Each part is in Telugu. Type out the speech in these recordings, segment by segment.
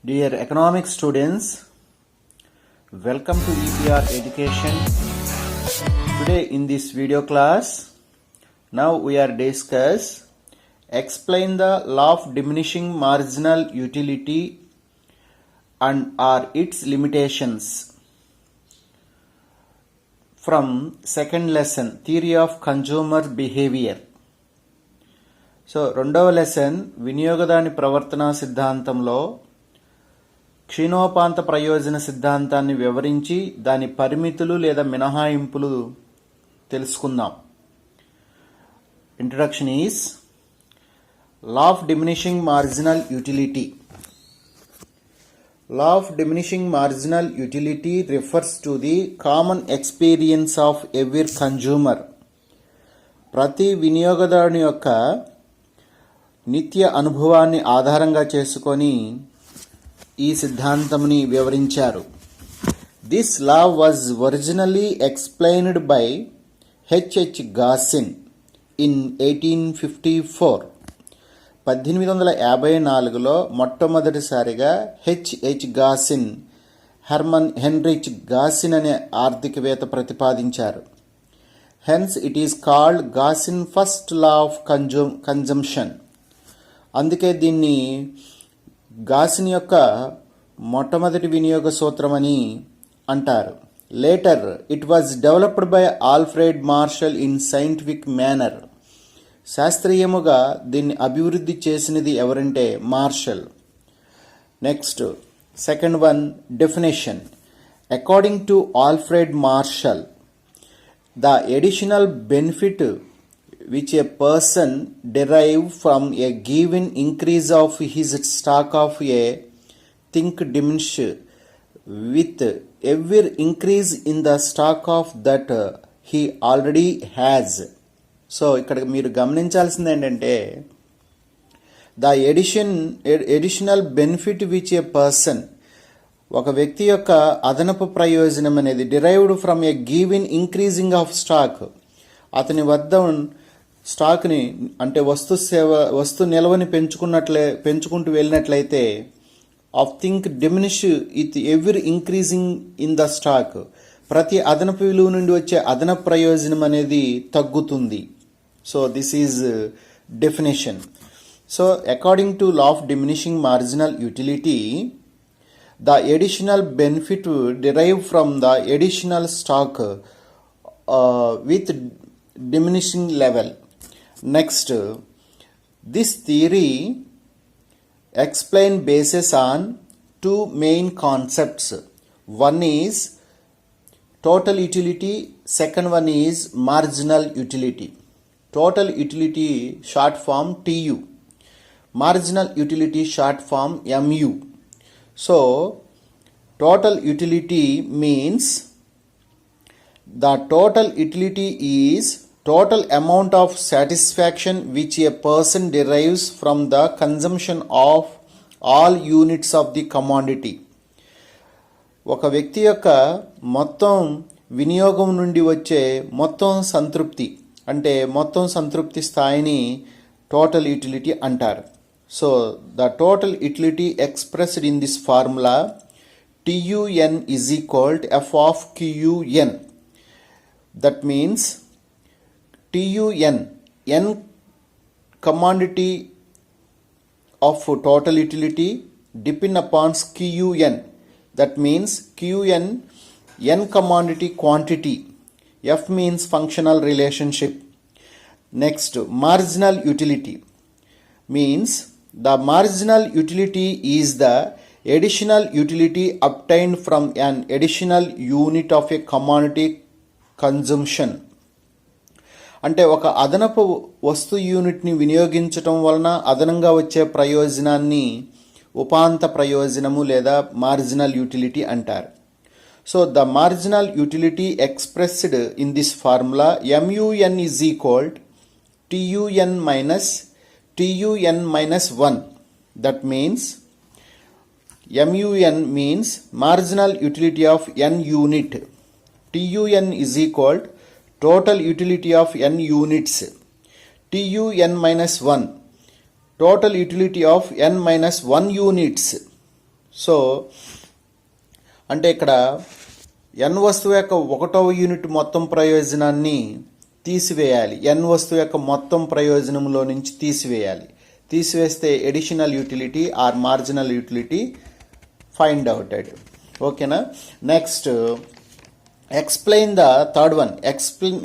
Dear economic students, welcome to EPR Education. Today in this video class, now we are explain the law of diminishing marginal utility and are its limitations from second lesson, theory of consumer behavior. So రెండవ లెసన్ వినియోగదాని ప్రవర్తన సిద్ధాంతంలో క్షీణోపాంత ప్రయోజన సిద్ధాంతాన్ని వివరించి దాని పరిమితులు లేదా మినహాయింపులు తెలుసుకుందాం. Introduction is law of diminishing marginal utility. Law of diminishing marginal utility refers to the common experience of every consumer. ప్రతి వినియోగదారుని యొక్క నిత్య అనుభవాన్ని ఆధారంగా చేసుకొని ఈ సిద్ధాంతంని వివరించారు. This law was originally explained by H H Gossen in 1854. 1854లో మొట్టమొదటిసారిగా H H Gossen Hermann Heinrich Gossen అనే ఆర్థికవేత్త ప్రతిపాదించారు. Hence it is called Gossen first law of consumption. అందుకే దీన్ని గాసిన్ యొక్క మొట్టమొదటి వినియోగ సూత్రం అని అంటారు. Later it was developed by Alfred Marshall in scientific manner. శాస్త్రీయముగా దీన్ని అభివృద్ధి చేసినది ఎవరంటే Marshall. Next second one, definition. According to Alfred Marshall, the additional benefit which a person derive from a given increase of his stock of a thing diminish with every increase in the stock of that he already has. So ఇక్కడ మీరు గమనించాల్సింది ఏంటంటే the additional benefit which a person, ఒక వ్యక్తి యొక్క అదనపు ప్రయోజనం అనేది derived from a given increasing of stock, అతని వద్ద స్టాక్ని అంటే వస్తు నిల్వని పెంచుకుంటూ వెళ్ళినట్లయితే of think diminish with every increasing in the stock, ప్రతి అదనపు విలువ నుండి వచ్చే అదనపు ప్రయోజనం అనేది తగ్గుతుంది. So this is definition. So according to law of diminishing marginal utility, the additional benefit derive from the additional stock with diminishing level. Next, this theory explain basis on two main concepts. One is total utility, second one is marginal utility. Total utility short form TU, marginal utility short form MU. So total utility means the total utility is total amount of satisfaction which a person derives from the consumption of all units of the commodity. ఒక వ్యక్తి యొక్క మొత్తం వినియోగం నుండి వచ్చే మొత్తం సంతృప్తి అంటే మొత్తం సంతృప్తి స్థాయిని టోటల్ యూటిలిటీ అంటారు. So the total utility expressed in this formula TUN is equal to F of QUN. That means TUN, N commodity of total utility depend upon QUN. That means QN, N commodity quantity, F means functional relationship. Next, marginal utility means the marginal utility is the additional utility obtained from an additional unit of a commodity consumption. అంటే ఒక అదనపు వస్తు యూనిట్ని వినియోగించటం వలన అదనంగా వచ్చే ప్రయోజనాన్ని ఉపాంత ప్రయోజనము లేదా మార్జినల్ యూటిలిటీ అంటారు. So the marginal utility expressed in this formula MUN is equal TUN minus 1. That means MUN means marginal utility of N unit. TUN is equal total utility of N units. TUN minus 1, total utility of N minus 1 units. So అంటే ఇక్కడ n వస్తువు యొక్క 1వ యూనిట్ మొత్తం ప్రయోజనాన్ని తీసివేయాలి. n వస్తువు యొక్క మొత్తం ప్రయోజనంలో నుంచి తీసివేస్తే additional utility or marginal utility find out. ఓకేనా? Next explain the third one.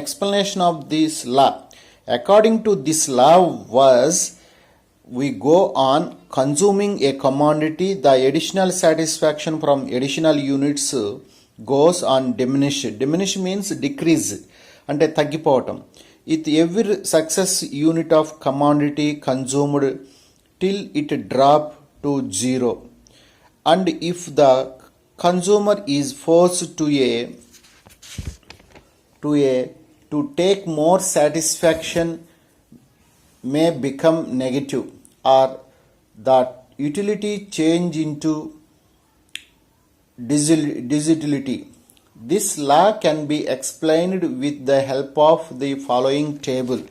Explanation of this law. According to this law was, we go on consuming a commodity, the additional satisfaction from additional units goes on diminish. Diminish means decrease, ante taggipovatam. With every success unit of commodity consumed till it drop to zero, and if the consumer is forced to take more satisfaction may become negative, or the utility change into disutility. This law can be explained with the help of the following table.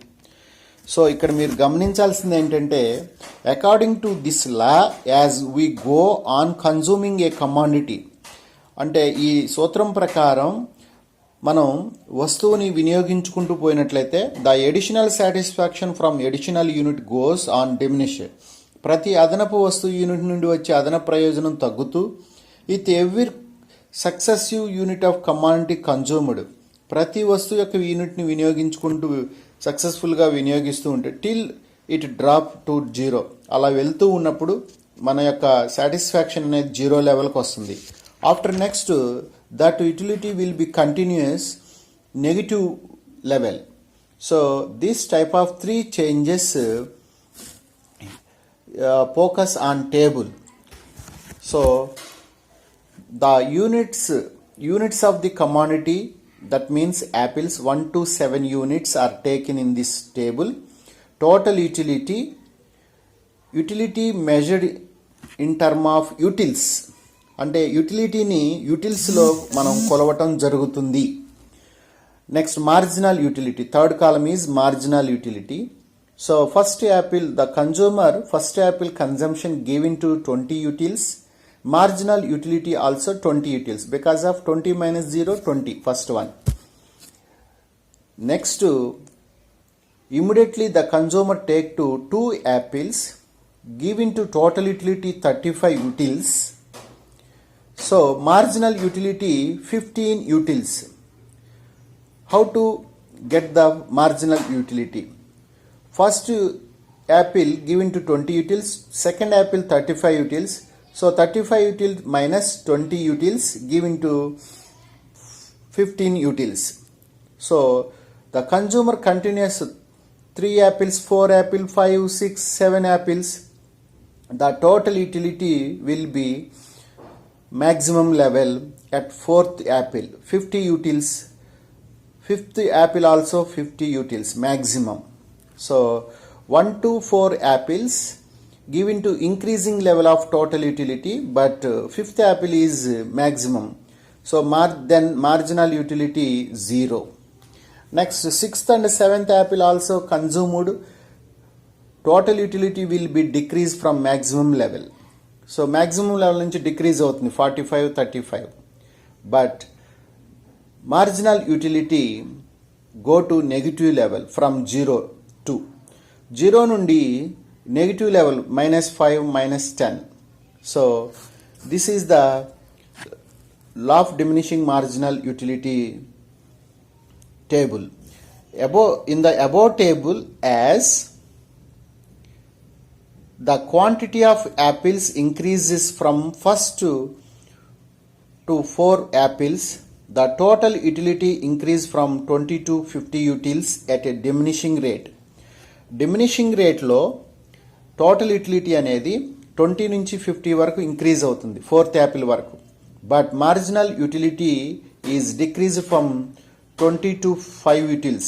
So ఇక్కడ మీరు గమనించాల్సింది ఏంటంటే, according to this law as we go on consuming A commodity, అంటే ఈ సూత్రం ప్రకారం మనం వస్తువుని వినియోగించుకుంటూ పోయినట్లయితే the additional satisfaction from additional unit goes on diminish. ప్రతి అదనపు వస్తువు యూనిట్ నుండి వచ్చే అదనపు ప్రయోజనం తగ్గుతూ, with every successive unit of commodity consumed, ప్రతి వస్తువు యొక్క యూనిట్ని వినియోగించుకుంటూ సక్సెస్ఫుల్గా వినియోగిస్తూ ఉంటే till it drop to zero, అలా వెళ్తూ ఉన్నప్పుడు మన యొక్క సాటిస్ఫాక్షన్ అనేది జీరో లెవెల్కి వస్తుంది. After next that utility will be continuous negative level. So this type of 3 changes focus on table. So the units of the commodity, that means apples, 1 to 7 units are taken in this table. Total utility measured in term of utils, అంటే యూటిలిటీని యూటిల్స్లో మనం కొలవటం జరుగుతుంది. Next marginal utility, third column is marginal utility. So first Apple, the consumer first Apple consumption given to 20 utils. Marginal utility also 20 utils because of 20 minus 0, 20, first one. Next, immediately the consumer take to 2 apples given to total utility 35 utils. So marginal utility 15 utils. How to get the marginal utility? First apple given to 20 utils, second apple 35 utils. So 35 utils minus 20 utils given to 15 utils. So the consumer continues 3 apples, 4 apples, 5, 6, 7 apples. The total utility will be maximum level at 4th apple, 50 utils. 5th apple also 50 utils maximum. So 1 to 4 apples given to increasing level of total utility, but 5th apple is maximum. So then marginal utility 0. Next 6th and 7th apple also consumed, total utility will be decreased from maximum level. So maximum level నుంచి డిక్రీజ్ అవుతుంది 45, 35. But marginal utility go to negative level from 0 to 0 నుండి negative level -5, -10. So this is the law of diminishing marginal utility table. In the above table, as the quantity of apples increases from first to 4 apples, the total utility increase from 20 to 50 utils at a diminishing rate. Diminishing rate లో total utility అనేది 20 నుంచి 50 వరకు ఇంక్రీజ్ అవుతుంది 4th యాపిల్ వరకు. But marginal utility is decrease from 20 to 5 utils.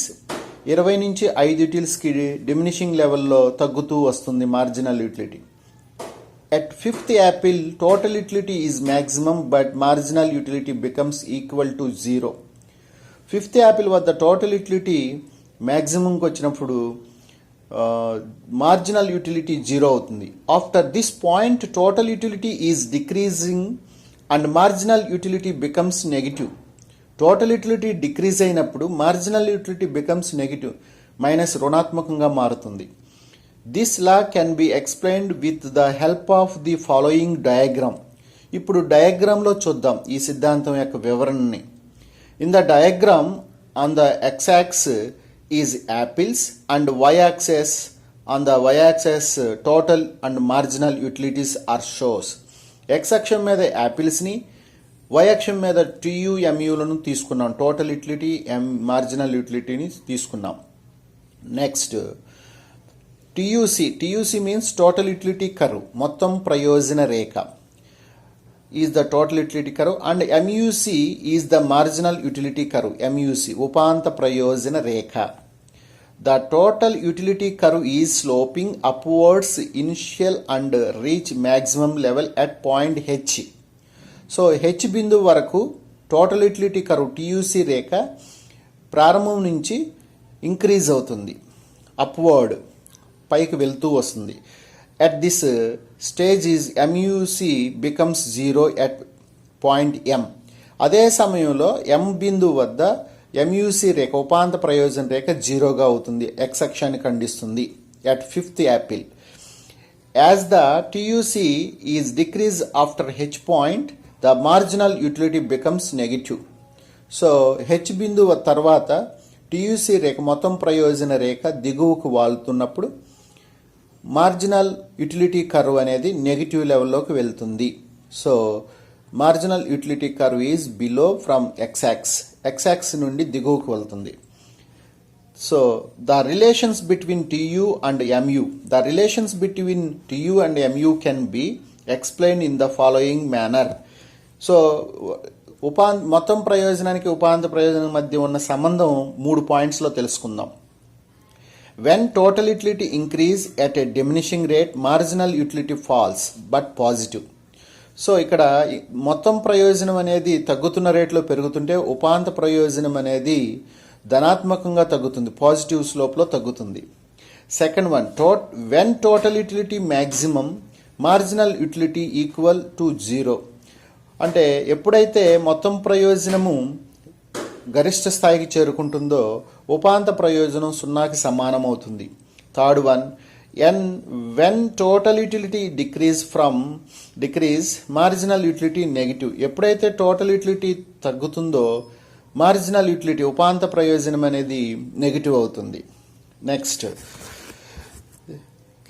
20 నుంచి 5 యూటిల్స్కి డిమినిషింగ్ లెవెల్లో తగ్గుతూ వస్తుంది marginal utility. At 5th apple, total utility is maximum, but marginal utility becomes equal to 0. 5th apple వద్ద total utility maximum కి వచ్చినప్పుడు మార్జినల్ యూటిలిటీ జీరో అవుతుంది. After this point total utility is decreasing and marginal utility becomes negative. Total utility decrease అయినప్పుడు marginal utility becomes negative, minus రుణాత్మకంగా మారుతుంది. This law can be explained with the help of the following diagram. ఇప్పుడు డయాగ్రామ్లో చూద్దాం ఈ సిద్ధాంతం యొక్క వివరణని. In the diagram on the X axis is apples and Y axis on the Y axis total and marginal utilities are shows. X అక్షం మీద యాపిల్స్ని, వై అక్షం మీద టీయుఎంయులను తీసుకున్నాం. టోటల్ యూటిలిటీ, మార్జినల్ యూటిలిటీని తీసుకున్నాం. Next TUC means total utility curve, మొత్తం ప్రయోజన రేఖ is the total utility curve and MUC is the marginal utility curve. MUC ఉపాంత ప్రయోజన రేఖ. The total utility curve is sloping upwards initial and reach maximum level at point H. So H బిందువు వరకు టోటల్ యూటిలిటీ కర్వ్ టీయూసీ రేఖ ప్రారంభం నుంచి ఇంక్రీజ్ అవుతుంది, అప్వర్డ్ పైకి వెళ్తూ వస్తుంది. At this stage is MUC becomes zero at point M. అదే సమయంలో M బిందువు వద్ద MUC రేఖ ఉపాంత ప్రయోజన రేఖ జీరోగా అవుతుంది, ఎక్స్ అక్షాన్ని ఖండిస్తుంది. at fifth apple. As the TUC is decreased after H point, the marginal utility becomes negative. So H బిందువు తర్వాత TUC రేఖ మొత్తం ప్రయోజన రేఖ దిగువకు వాలుతున్నప్పుడు మార్జినల్ యూటిలిటీ కర్వ్ అనేది నెగిటివ్ లెవెల్లోకి వెళ్తుంది. So marginal utility curve is below from X నుండి దిగువకు వెళ్తుంది. So the relations between TU and MU, the relations between TU and MU can be explain in the following manner. So మొత్తం ప్రయోజనానికి ఉపాంత ప్రయోజనం మధ్య ఉన్న సంబంధం 3 పాయింట్స్లో తెలుసుకుందాం. When total utility increase at a diminishing rate, marginal utility falls but positive. So ఇక్కడ మొత్తం ప్రయోజనం అనేది తగ్గుతున్న రేట్లో పెరుగుతుంటే ఉపాంత ప్రయోజనం అనేది ధనాత్మకంగా తగ్గుతుంది, పాజిటివ్ స్లోప్లో తగ్గుతుంది. Second one, when total utility maximum marginal utility equal to zero. అంటే ఎప్పుడైతే మొత్తం ప్రయోజనము గరిష్ట స్థాయికి చేరుకుంటుందో ఉపాంత ప్రయోజనం సున్నాకి సమానం అవుతుంది. Third one, when total utility decrease marginal utility negative. ఎప్పుడైతే టోటల్ యూటిలిటీ తగ్గుతుందో మార్జినల్ యూటిలిటీ ఉపాంత ప్రయోజనం అనేది నెగిటివ్ అవుతుంది. Next,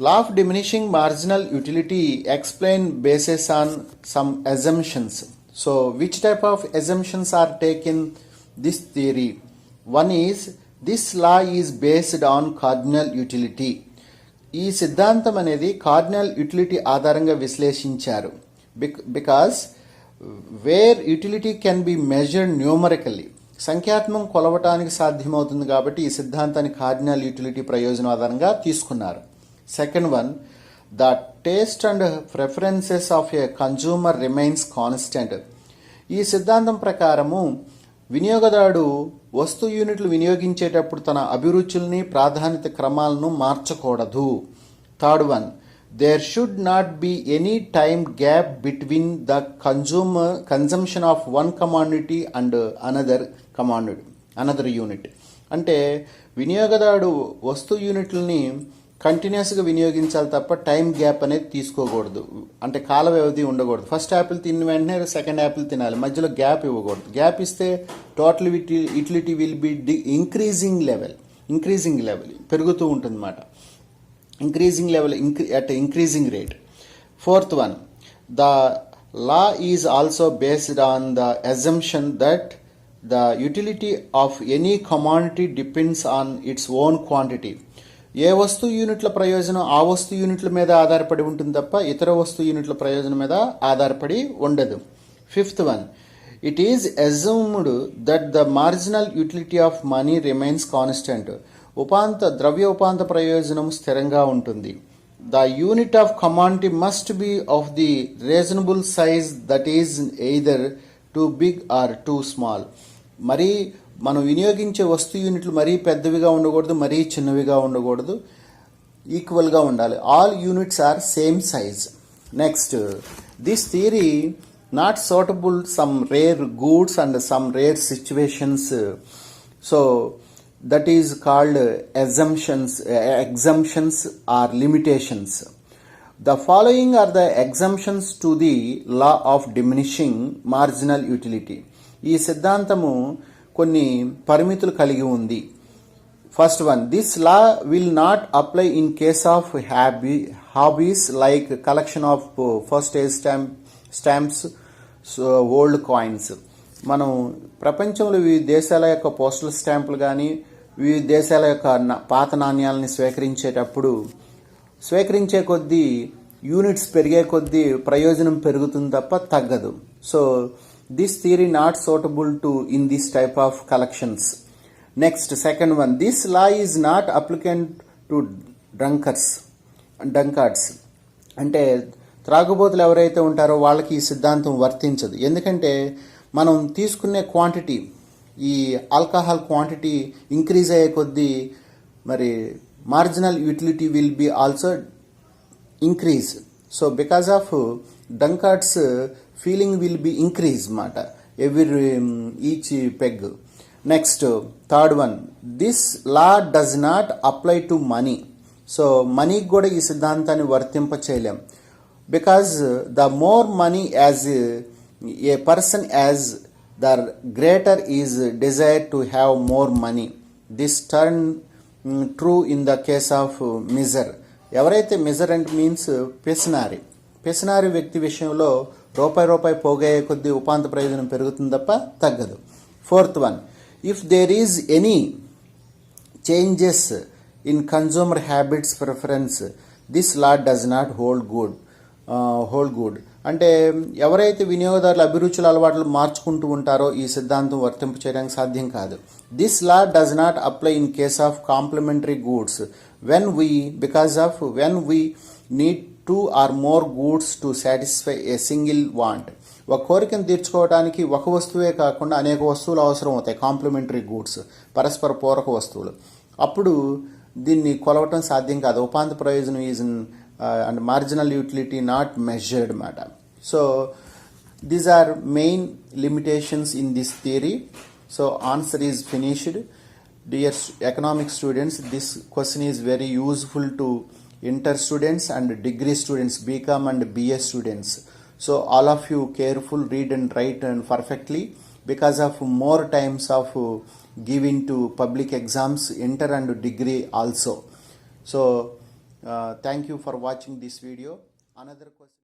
law of diminishing marginal utility explain bases on some assumptions. So which type of assumptions are taken this theory? One is, this law is based on cardinal utility. ఈ సిద్ధాంతం అనేది కార్డినల్ యూటిలిటీ ఆధారంగా విశ్లేషించారు. Because where utility can be measured numerically, సంఖ్యాత్మకం కొలవటానికి సాధ్యమవుతుంది కాబట్టి ఈ సిద్ధాంతాన్ని కార్డినల్ యూటిలిటీ ప్రయోజనం ఆధారంగా తీసుకున్నారు. Second one, the taste and preferences of a consumer remains constant. ఈ సిద్ధాంతం ప్రకారము వినియోగదారుడు వస్తు యూనిట్లు వినియోగించేటప్పుడు తన అభిరుచుల్ని ప్రాధాన్యత క్రమాలను మార్చకూడదు. Third one, there should not be any time gap between the consumption of one commodity and another unit. అంటే వినియోగదారుడు వస్తు యూనిట్లని కంటిన్యూస్గా వినియోగించాలి తప్ప టైం గ్యాప్ అనేది తీసుకోకూడదు, అంటే కాల వ్యవధి ఉండకూడదు. ఫస్ట్ యాపిల్ తిన్న వెంటనే సెకండ్ యాపిల్ తినాలి, మధ్యలో గ్యాప్ ఇవ్వకూడదు. గ్యాప్ ఇస్తే total utility will be increasing level పెరుగుతూ ఉంటుంది అన్నమాట. Increasing rate. Fourth one, the law is also based on the assumption that the utility of any commodity depends on its own quantity. ఏ వస్తు యూనిట్ల ప్రయోజనం ఆ వస్తు యూనిట్ల మీద ఆధారపడి ఉంటుంది తప్ప ఇతర వస్తు యూనిట్ల ప్రయోజనం మీద ఆధారపడి ఉండదు. Fifth one, it is assumed that the marginal utility of money remains constant. ద్రవ్య ఉపాంత ప్రయోజనం స్థిరంగా ఉంటుంది. The unit of commodity must be of the reasonable size that is either too big or too small. మరీ మనం వినియోగించే వస్తు యూనిట్లు మరీ పెద్దవిగా ఉండకూడదు, మరీ చిన్నవిగా ఉండకూడదు. ఈక్వల్గా ఉండాలి. All units are same size. Next, this theory not suitable some rare goods and some rare situations. So that is called exemptions or limitations. The following are the exemptions to the law of diminishing marginal utility. ఈ సిద్ధాంతము కొన్ని పరిమితులు కలిగి ఉంది. First one, this law will not apply in case of hobbies like collection of postage stamps, old coins. మనం ప్రపంచంలో వివిధ దేశాల యొక్క పోస్టల్ స్టాంపులు కానీ వివిధ దేశాల యొక్క పాత నాణ్యాలని స్వీకరించే కొద్దీ యూనిట్స్ పెరిగే కొద్దీ ప్రయోజనం పెరుగుతుంది తప్ప తగ్గదు. So this theory not suitable to in this type of collections. Next, second one, this law is not applicant to drunkards. అంటే త్రాగుబోతులు ఎవరైతే ఉంటారో వాళ్ళకి ఈ సిద్ధాంతం వర్తించదు. ఎందుకంటే మనం తీసుకునే క్వాంటిటీ, ఈ ఆల్కహాల్ క్వాంటిటీ ఇంక్రీజ్ అయ్యే కొద్దీ మరి marginal utility will be also increase. So because of drunkards feeling will be increase మాట every each peg. Next, third one, this law does not apply to money. So మనీకి కూడా ఈ సిద్ధాంతాన్ని వర్తింప చేయలేం. Because the more money as a person as the greater is desire to have more money. This turn true in the case of miser. ఎవరైతే మిజర్ అండ్ మీన్స్ పిసినారి వ్యక్తి విషయంలో రూపాయి పోగయ్యే కొద్దీ ఉపాంత ప్రయోజనం పెరుగుతుంది తప్ప తగ్గదు. Fourth one, if there is any changes in consumer habits preference, this law does not hold good. అంటే ఎవరైతే వినియోగదారుల అభిరుచుల అలవాట్లు మార్చుకుంటూ ఉంటారో ఈ సిద్ధాంతం వర్తింప చేయడానికి సాధ్యం కాదు. This law does not apply in case of complementary goods when we need 2 or more goods to satisfy a single want. ఒక కోరికను తీర్చుకోవడానికి ఒక వస్తువే కాకుండా అనేక వస్తువులు అవసరం అవుతాయి, కాంప్లిమెంటరీ గూడ్స్, పరస్పర పూరక వస్తువులు. అప్పుడు దీన్ని కొలవటం సాధ్యం కాదు. ఉపాంత ప్రయోజనం is and marginal utility not measured మాట. So these are main limitations in this theory. So answer is finished. Dear economic students, this question is very useful to inter students and degree students, BCom and BS students. So all of you careful, read and write and perfectly, because of more times of giving to public exams, inter and degree also. So thank you for watching this video. Another question.